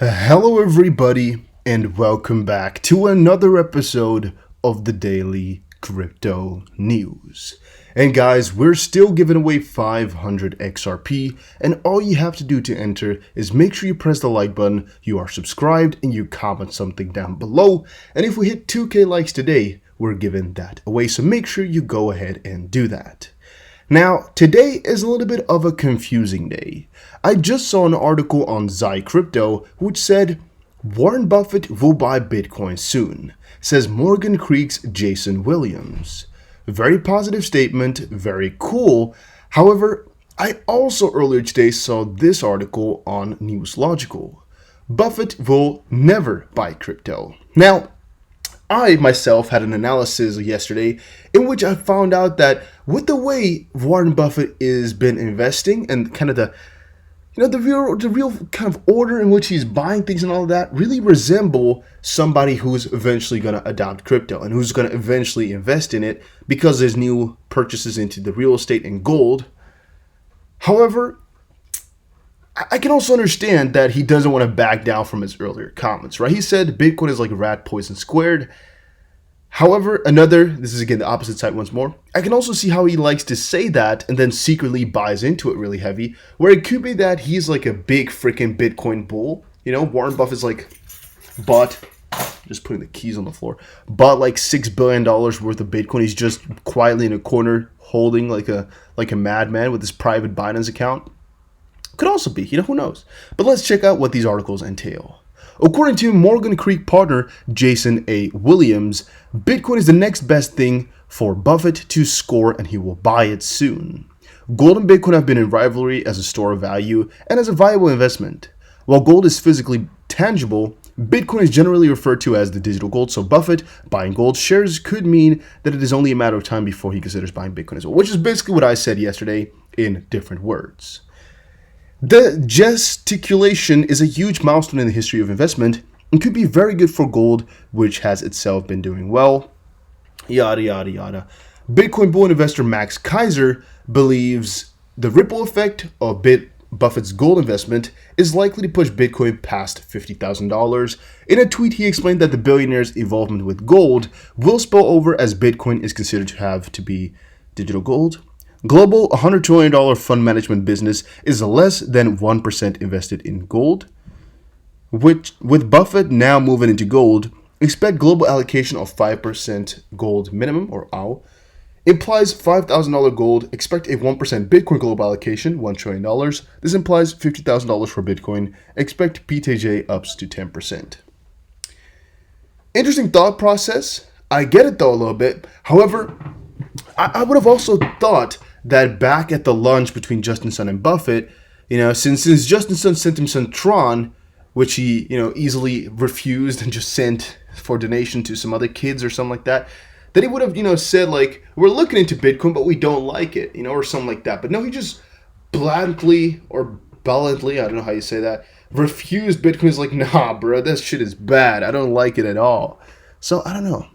Hello, everybody, and welcome back to another episode of the Daily Crypto News. And guys, we're still giving away 500 XRP, and all you have to do to enter is make sure you press the like button, you are subscribed, and you comment something down below. And if we hit 2K likes today, we're giving that away, so make sure you go ahead and do that. Now, today is a little bit of a confusing day. I just saw an article on Crypto which said, Warren Buffett will buy Bitcoin soon, says Morgan Creek's Jason Williams. Very positive statement, very cool. However, I also earlier today saw this article on Newslogical. Buffett will never buy crypto. Now, I myself had an analysis yesterday in which I found out that with the way Warren Buffett has been investing and kind of the real kind of order in which he's buying things and all of that really resemble somebody who's eventually going to adopt crypto and who's going to eventually invest in it because there's new purchases into the real estate and gold. However, I can also understand that he doesn't want to back down from his earlier comments, right? He said Bitcoin is like rat poison squared. However, this is again the opposite side once more. I can also see how he likes to say that and then secretly buys into it really heavy, where it could be that he's like a big freaking Bitcoin bull. You know, Warren Buffett's like just putting the keys on the floor, bought like $6 billion worth of Bitcoin. He's just quietly in a corner holding like a madman with his private Binance account. Could also be, who knows. But let's check out what these articles entail. According to Morgan Creek partner Jason A. Williams, Bitcoin is the next best thing for Buffett to score and he will buy it soon. Gold and Bitcoin have been in rivalry as a store of value and as a viable investment. While gold is physically tangible, Bitcoin is generally referred to as the digital gold, so Buffett buying gold shares could mean that it is only a matter of time before he considers buying Bitcoin as well, which is basically what I said yesterday in different words. The gesticulation is a huge milestone in the history of investment and could be very good for gold, which has itself been doing well. Yada, yada, yada. Bitcoin bull investor Max Kaiser believes the ripple effect of Buffett's gold investment is likely to push Bitcoin past $50,000. In a tweet, he explained that the billionaire's involvement with gold will spill over as Bitcoin is considered to have to be digital gold. Global $100 trillion fund management business is less than 1% invested in gold. Which, with Buffett now moving into gold, expect global allocation of 5% gold minimum, or AU, implies $5,000 gold, expect a 1% Bitcoin global allocation, $1 trillion. This implies $50,000 for Bitcoin, expect PTJ ups to 10%. Interesting thought process. I get it though a little bit. However, I would have also thought that back at the lunch between Justin Sun and Buffett, since Justin Sun sent him some Tron, which he, easily refused and just sent for donation to some other kids or something like that he would have, said like, we're looking into Bitcoin, but we don't like it, or something like that. But no, he just bluntly, I don't know how you say that, refused Bitcoin. He's like, nah, bro, that shit is bad. I don't like it at all. So I don't know.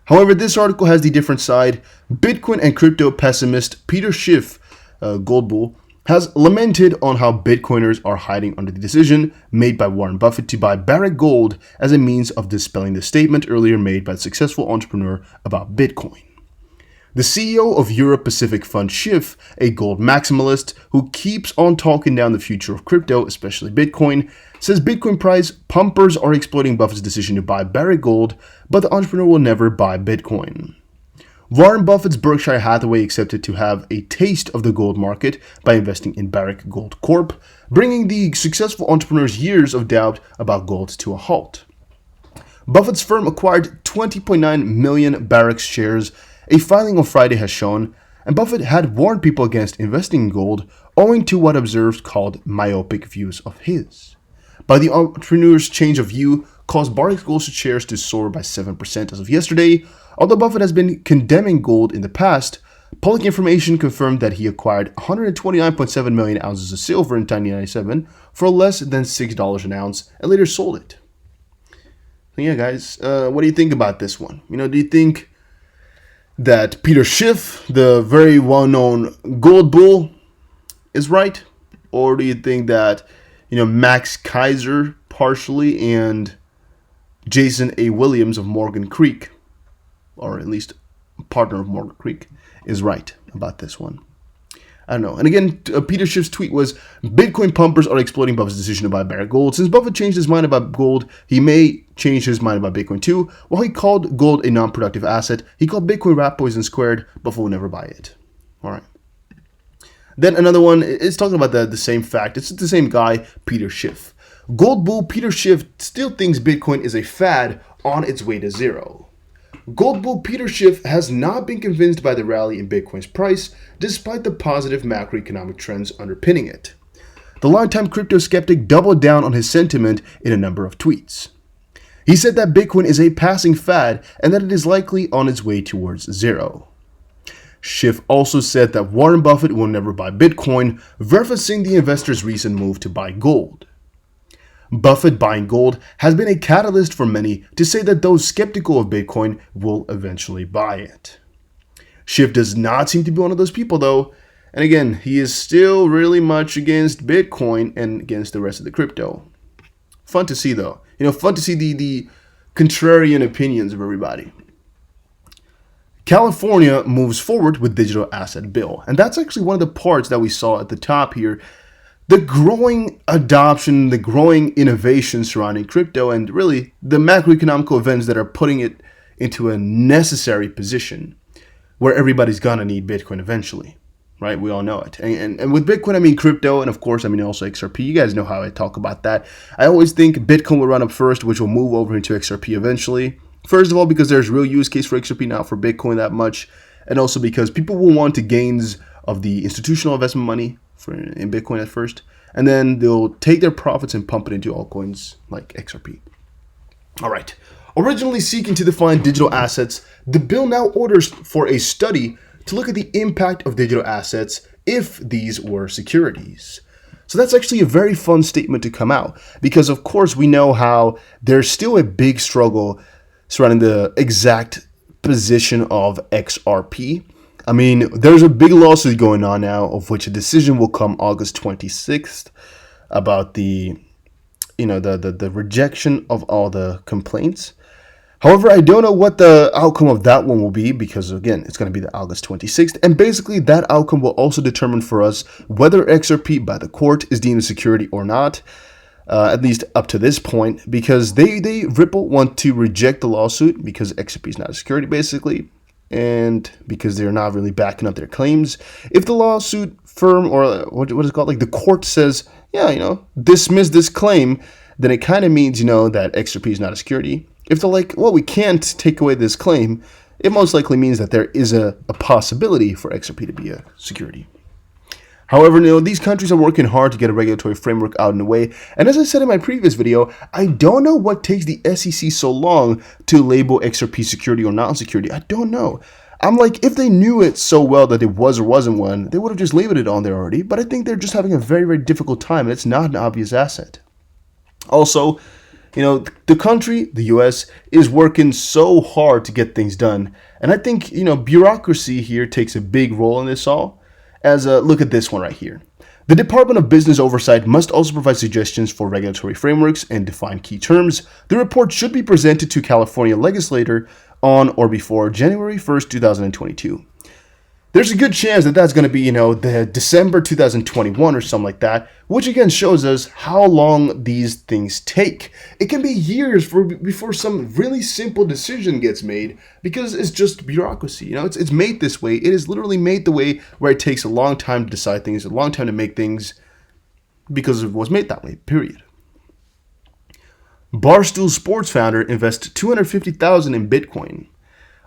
However, this article has the different side. Bitcoin and crypto pessimist Peter Schiff, gold bull, has lamented on how Bitcoiners are hiding under the decision made by Warren Buffett to buy Barrick Gold as a means of dispelling the statement earlier made by the successful entrepreneur about Bitcoin. The CEO of Europe Pacific Fund Schiff, a gold maximalist who keeps on talking down the future of crypto, especially Bitcoin, says Bitcoin price pumpers are exploiting Buffett's decision to buy Barrick Gold, but the entrepreneur will never buy Bitcoin. Warren Buffett's Berkshire Hathaway accepted to have a taste of the gold market by investing in Barrick Gold Corp, bringing the successful entrepreneur's years of doubt about gold to a halt. Buffett's firm acquired 20.9 million Barrick shares, a filing on Friday has shown, and Buffett had warned people against investing in gold owing to what observers called myopic views of his. But the entrepreneur's change of view caused Barrick Gold shares to soar by 7% as of yesterday. Although Buffett has been condemning gold in the past, public information confirmed that he acquired 129.7 million ounces of silver in 1997 for less than $6 an ounce and later sold it. So yeah, guys, what do you think about this one? Do you think that Peter Schiff, the very well-known gold bull, is right? Or do you think that, Max Kaiser, partially, and Jason A. Williams of Morgan Creek, or at least a partner of Morgan Creek, is right about this one. I don't know. And again, Peter Schiff's tweet was, Bitcoin pumpers are exploiting Buffett's decision to buy Barrick Gold. Since Buffett changed his mind about gold, he may change his mind about Bitcoin too. While he called gold a non-productive asset, he called Bitcoin rat poison squared. Buffett will never buy it. All right. Then another one is talking about the same fact. It's the same guy, Peter Schiff. Gold bull Peter Schiff still thinks Bitcoin is a fad on its way to zero. Gold bull Peter Schiff has not been convinced by the rally in Bitcoin's price, despite the positive macroeconomic trends underpinning it. The longtime crypto skeptic doubled down on his sentiment in a number of tweets. He said that Bitcoin is a passing fad and that it is likely on its way towards zero. Schiff also said that Warren Buffett will never buy Bitcoin, referencing the investor's recent move to buy gold. Buffett buying gold has been a catalyst for many to say that those skeptical of Bitcoin will eventually buy it. Schiff does not seem to be one of those people though, and again, he is still really much against Bitcoin and against the rest of the crypto. Fun to see though. Fun to see the contrarian opinions of everybody. California moves forward with digital asset bill, and that's actually one of the parts that we saw at the top here. The growing adoption, the growing innovation surrounding crypto, and really the macroeconomic events that are putting it into a necessary position where everybody's gonna need Bitcoin eventually, right? We all know it. And with Bitcoin, I mean crypto, and of course, I mean also XRP. You guys know how I talk about that. I always think Bitcoin will run up first, which will move over into XRP eventually. First of all, because there's real use case for XRP now for Bitcoin that much, and also because people will want the gains of the institutional investment money in Bitcoin at first, and then they'll take their profits and pump it into altcoins like XRP. All right. Originally seeking to define digital assets, the bill now orders for a study to look at the impact of digital assets if these were securities. So that's actually a very fun statement to come out, because of course we know how there's still a big struggle surrounding the exact position of XRP. I mean, there's a big lawsuit going on now, of which a decision will come August 26th about the rejection of all the complaints. However, I don't know what the outcome of that one will be, because again, it's going to be the August 26th, and basically that outcome will also determine for us whether XRP by the court is deemed a security or not, at least up to this point, because Ripple want to reject the lawsuit because XRP is not a security basically, and because they're not really backing up their claims. If the lawsuit firm, or what is it called, like the court says, dismiss this claim, then it kind of means, that XRP is not a security. If they're like, well, we can't take away this claim, it most likely means that there is a possibility for XRP to be a security. However, these countries are working hard to get a regulatory framework out in the way, and as I said in my previous video, I don't know what takes the SEC so long to label XRP security or non-security. I don't know. I'm like, if they knew it so well that it was or wasn't one, they would have just labeled it on there already, but I think they're just having a very, very difficult time, and it's not an obvious asset. Also, the country, the US, is working so hard to get things done, and I think, bureaucracy here takes a big role in this all. Look at this one right here. The Department of Business Oversight must also provide suggestions for regulatory frameworks and define key terms. The report should be presented to California legislator on or before January 1st, 2022. There's a good chance that that's going to be, the December 2021 or something like that, which again shows us how long these things take. It can be years before some really simple decision gets made, because it's just bureaucracy. It's made this way. It is literally made the way where it takes a long time to decide things, a long time to make things, because it was made that way, period. Barstool Sports founder invests $250,000 in Bitcoin.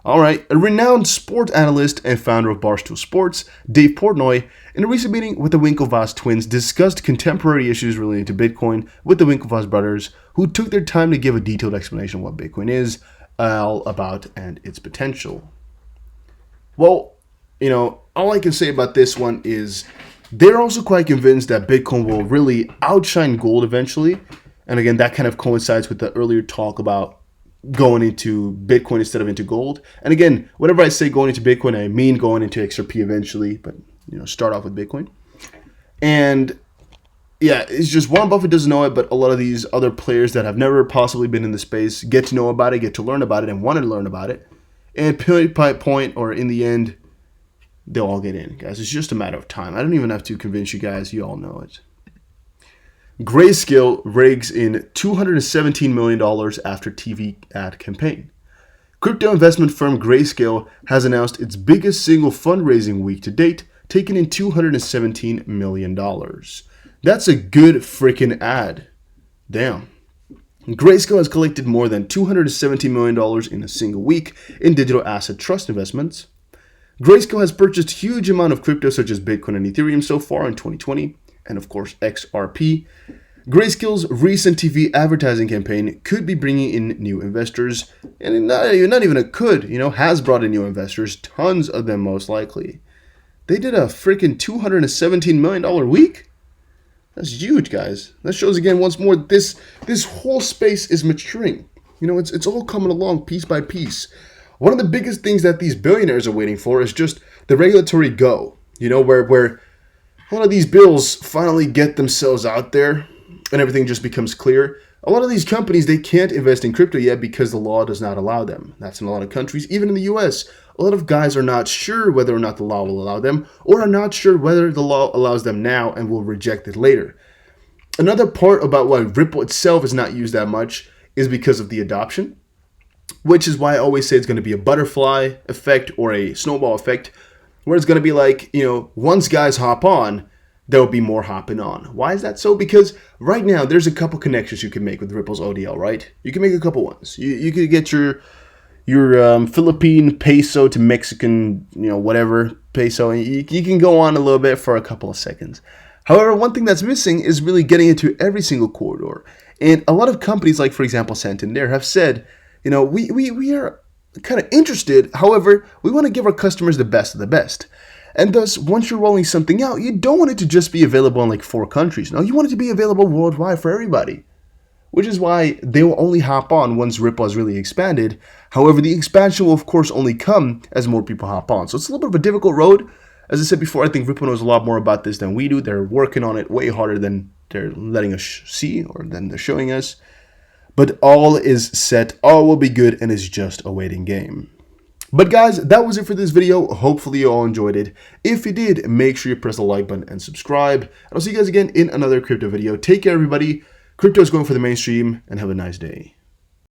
All right, a renowned sport analyst and founder of Barstool Sports, Dave Portnoy, in a recent meeting with the Winklevoss twins, discussed contemporary issues related to Bitcoin with the Winklevoss brothers, who took their time to give a detailed explanation of what Bitcoin is all about and its potential. Well, all I can say about this one is they're also quite convinced that Bitcoin will really outshine gold eventually. And again, that kind of coincides with the earlier talk about going into Bitcoin instead of into gold. And again, whenever I say going into Bitcoin, I mean going into XRP eventually, but start off with Bitcoin. And yeah, it's just Warren Buffett doesn't know it, but a lot of these other players that have never possibly been in the space get to know about it, get to learn about it, and want to learn about it. And point, or in the end, they'll all get in, guys. It's just a matter of time. I don't even have to convince you guys. You all know it. Grayscale rigs in $217 million after TV ad campaign. Crypto investment firm Grayscale has announced its biggest single fundraising week to date, taking in $217 million. That's a good freaking ad. Damn. Grayscale has collected more than $217 million in a single week in digital asset trust investments. Grayscale has purchased a huge amount of crypto such as Bitcoin and Ethereum so far in 2020, and of course XRP. Grayscale's recent TV advertising campaign could be bringing in new investors, and not even a could, has brought in new investors, tons of them most likely. They did a freaking $217 million week? That's huge, guys. That shows again once more this whole space is maturing. It's all coming along piece by piece. One of the biggest things that these billionaires are waiting for is just the regulatory go. Where one of these bills finally get themselves out there and everything just becomes clear. A lot of these companies, they can't invest in crypto yet because the law does not allow them. That's in a lot of countries, even in the US. A lot of guys are not sure whether or not the law will allow them, or are not sure whether the law allows them now and will reject it later. Another part about why Ripple itself is not used that much is because of the adoption, which is why I always say it's going to be a butterfly effect or a snowball effect, where it's going to be like, once guys hop on, there'll be more hopping on. Why is that so? Because right now there's a couple connections you can make with Ripple's ODL, right? You can make a couple ones. You could get your Philippine peso to Mexican, whatever peso, and you can go on a little bit for a couple of seconds. However, one thing that's missing is really getting into every single corridor. And a lot of companies, like for example Santander, have said, we are kind of interested. However, we want to give our customers the best of the best. And thus, once you're rolling something out, you don't want it to just be available in like 4 countries. No, you want it to be available worldwide for everybody. Which is why they will only hop on once Ripple has really expanded. However, the expansion will of course only come as more people hop on. So it's a little bit of a difficult road. As I said before, I think Ripple knows a lot more about this than we do. They're working on it way harder than they're letting us see or than they're showing us. But all is set, all will be good, and it's just a waiting game. But guys, that was it for this video. Hopefully you all enjoyed it. If you did, make sure you press the like button and subscribe. And I'll see you guys again in another crypto video. Take care, everybody. Crypto is going for the mainstream, and have a nice day.